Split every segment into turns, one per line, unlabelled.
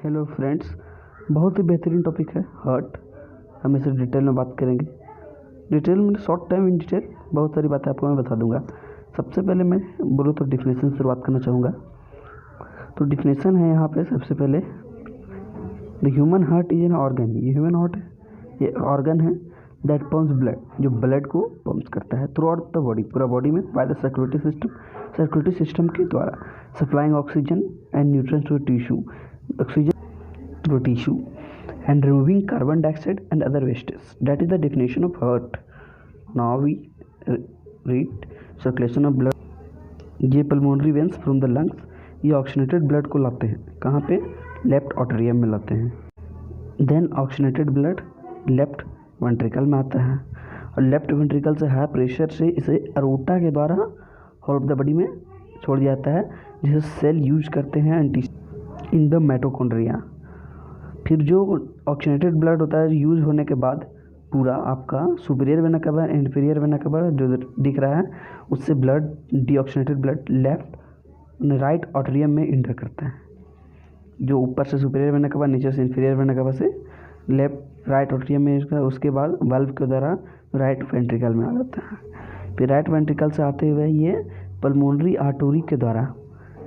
Hello friends, बहुत ही बेहतरीन topic है हार्ट। हम इसे डिटेल में बात करेंगे। डिटेल में शॉर्ट टाइम इन डिटेल बहुत सारी बातें आपको मैं बता दूंगा। सबसे पहले मैं बोलूँ तो डिफिनेशन से शुरुआत करना चाहूँगा। तो डिफिनेशन है यहाँ पे सबसे पहले, the human heart is an organ. ये ह्यूमन हार्ट है, ये ऑर्गन है दैट पम्प्स ब्लड, जो ब्लड को पम्प करता है थ्रू आउट द बॉडी, पूरा बॉडी में, बाय द सर्कुलेटरी सिस्टम के द्वारा, supplying oxygen and nutrients to tissue, oxygen through tissue and removing carbon dioxide and other wastes. That is the definition of heart. Now we read circulation of blood. ये pulmonary veins from the lungs, ये oxygenated blood को लाते हैं कहाँ पे? Left ऑटरियम में लाते हैं। Then oxygenated blood left ventricle में आता है और लेफ्ट वेंट्रिकल से हाई प्रेशर से इसे अरोटा के द्वारा हॉल ऑफ द बॉडी में छोड़ दिया जाता है, जिसे सेल यूज करते हैं इन द माइटोकॉन्ड्रिया। फिर जो ऑक्सीजनेटेड ब्लड होता है यूज़ होने के बाद पूरा आपका superior vena cava, inferior vena cava जो दिख रहा है, उससे blood, deoxygenated blood left right atrium में इंटर करता है। जो ऊपर से सुपीरियर वेना कवर, नीचे से इंफीरियर वेना कवर से लेफ्ट राइट ऑटरियम में इसका, उसके बाद वाल्व के द्वारा राइट वेंट्रिकल में आ जाता है। फिर राइट वेंट्रिकल से आते हुए ये पल्मोनरी आर्टरी के द्वारा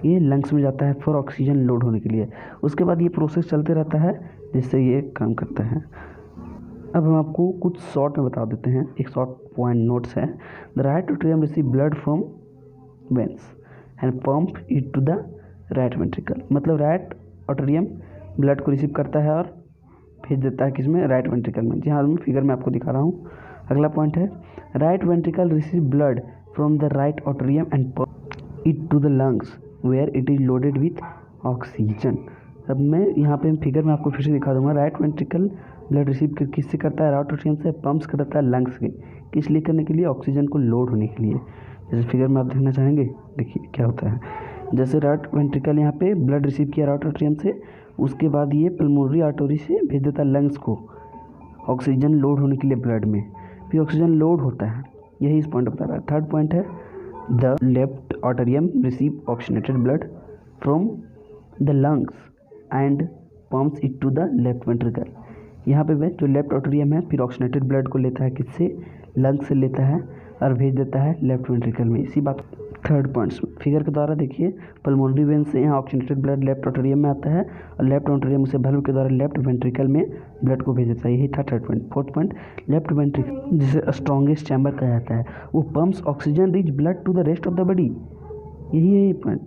ये लंग्स में जाता है फॉर ऑक्सीजन लोड होने के लिए। उसके बाद ये प्रोसेस चलते रहता है जिससे ये काम करता है। अब हम आपको कुछ शॉर्ट में बता देते हैं, एक शॉर्ट पॉइंट नोट्स है। The right atrium receive blood from veins and pump it to the right ventricle. मतलब राइट ऑटरियम ब्लड को रिसीव करता है और भेज देता है किसमें? राइट वेंट्रिकल में। जी हाँ, मैं फिगर में आपको दिखा रहा हूँ। अगला पॉइंट है, right ventricle receive blood from the right atrium and pump it to the lungs where it is loaded with oxygen. अब मैं यहाँ पे फिगर में आपको फिर से दिखा दूंगा। राइट वेंट्रिकल ब्लड रिसीव किससे करता है? राइट ऑटरियम से पंप्स करता है लंग्स के, किस लिए करने के लिए? ऑक्सीजन को लोड होने के लिए। जैसे फिगर में आप देखना चाहेंगे, देखिए क्या होता है। जैसे राइट वेंट्रिकल यहाँ पे ब्लड रिसीव किया राइट ऑटरियम से, उसके बाद ये पल्मोनरी आर्टरी से भेज देता है लंग्स को ऑक्सीजन लोड होने के लिए ब्लड में, फिर ऑक्सीजन लोड होता है। यही इस पॉइंट बता रहा है। थर्ड पॉइंट है, the left atrium receive oxygenated blood from the lungs and pumps it to the left ventricle. यहाँ पे वह जो लेफ्ट ऑटरियम है फिर ऑक्सीजनेटेड ब्लड को लेता है किससे? लंग्स से लेता है और भेज देता है लेफ्ट वेंट्रिकल में। इसी बात थर्ड पॉइंट्स फिगर के द्वारा देखिए, पल्मोनरी वेन से यहाँ ऑक्सीजनेटेड ब्लड लेफ्ट ऑटरियम में आता है और लेफ्ट ऑटरियम से वाल्व के द्वारा लेफ्ट वेंट्रिकल में ब्लड को भेज देता है। यही था third point. Fourth point, left ventricle जिसे स्ट्रॉन्गेस्ट चैम्बर कहा जाता है, वो pumps oxygen rich blood to the rest of the body. यही पॉइंट।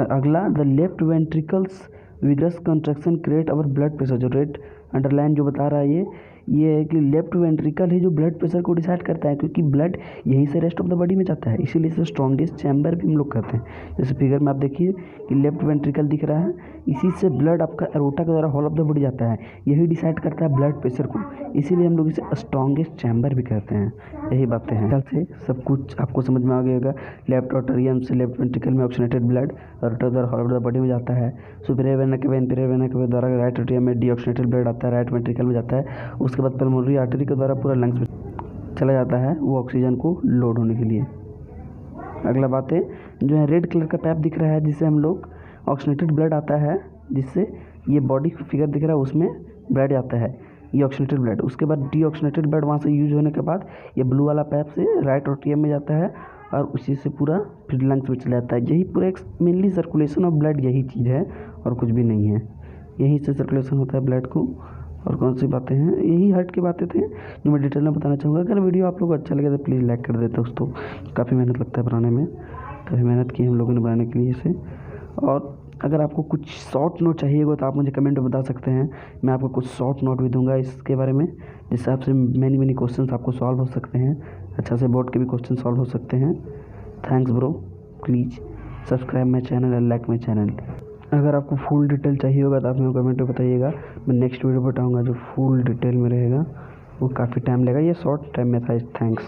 अगला, the left ventricles vigorous contraction create our blood pressure. जो रेड अंडरलाइन जो बता रहा है ये है कि लेफ्ट वेंट्रिकल है जो ब्लड प्रेशर को डिसाइड करता है, क्योंकि ब्लड यहीं से रेस्ट ऑफ द बॉडी में जाता है, इसीलिए इसे स्ट्रॉन्गेस्ट चैम्बर भी हम लोग कहते हैं। जैसे फिगर में आप देखिए कि लेफ्ट वेंट्रिकल दिख रहा है, इसी से ब्लड आपका एरोटा के द्वारा हॉल ऑफ द बॉडी जाता है, यही डिसाइड करता है ब्लड प्रेशर को, इसीलिए हम लोग इसे स्ट्रॉन्गेस्ट चैम्बर भी कहते हैं। यही बातें हैं। कल से सब कुछ आपको समझ में आ गया होगा। लेफ्ट ऑटरियम से लेफ्ट वेंट्रिकल में ऑक्सीजनेटेड ब्लड एरोटा द्वारा हॉल ऑफ द बॉडी में जाता है। सुपीरियर वेना के इंफीरियर वेना के द्वारा राइट ऑटरियम में डीऑक्सीजनेटेड ब्लड आता है, राइट वेंट्रिकल में जाता है। उसके बाद पल्मोनरी आर्टरी के द्वारा पूरा लंग्स में चला जाता है वो ऑक्सीजन को लोड होने के लिए। अगला बात है, जो है रेड कलर का पैप दिख रहा है जिससे हम लोग ऑक्सीजनेटेड ब्लड आता है, जिससे ये बॉडी फिगर दिख रहा है उसमें ब्लड आता है, ये ऑक्सीजनेटेड ब्लड। उसके बाद डीऑक्सीजनेटेड ब्लड वहाँ से यूज होने के बाद ये ब्लू वाला पैप से राइट ऑटरियम में जाता है और उसी से पूरा फिर लंग्स में चला जाता है। यही पूरा एक मेनली सर्कुलेशन ऑफ ब्लड यही चीज़ है और कुछ भी नहीं है। यहीं से सर्कुलेशन होता है ब्लड को। और कौन सी बातें हैं, यही हार्ट की बातें थे जो मैं डिटेल में बताना चाहूँगा। अगर वीडियो आप लोग को अच्छा लगे तो प्लीज़ लाइक कर देते दोस्तों। काफ़ी मेहनत लगता है बनाने में, काफ़ी मेहनत की हम लोगों ने बनाने के लिए इसे। और अगर आपको कुछ शॉर्ट नोट चाहिए होगा तो आप मुझे कमेंट में बता सकते हैं, मैं आपको कुछ शॉर्ट नोट भी दूंगा इसके बारे में, जिससे आपसे मैनी क्वेश्चंस आपको सॉल्व हो सकते हैं, अच्छा से बोर्ड के भी क्वेश्चन सॉल्व हो सकते हैं। Thanks bro, please subscribe my channel and like my channel. अगर आपको फुल डिटेल चाहिए होगा तो आप मेरे कमेंट में बताइएगा, मैं नेक्स्ट वीडियो बताऊंगा जो फुल डिटेल में रहेगा, वो काफ़ी टाइम लगेगा, ये शॉर्ट टाइम में था। थैंक्स।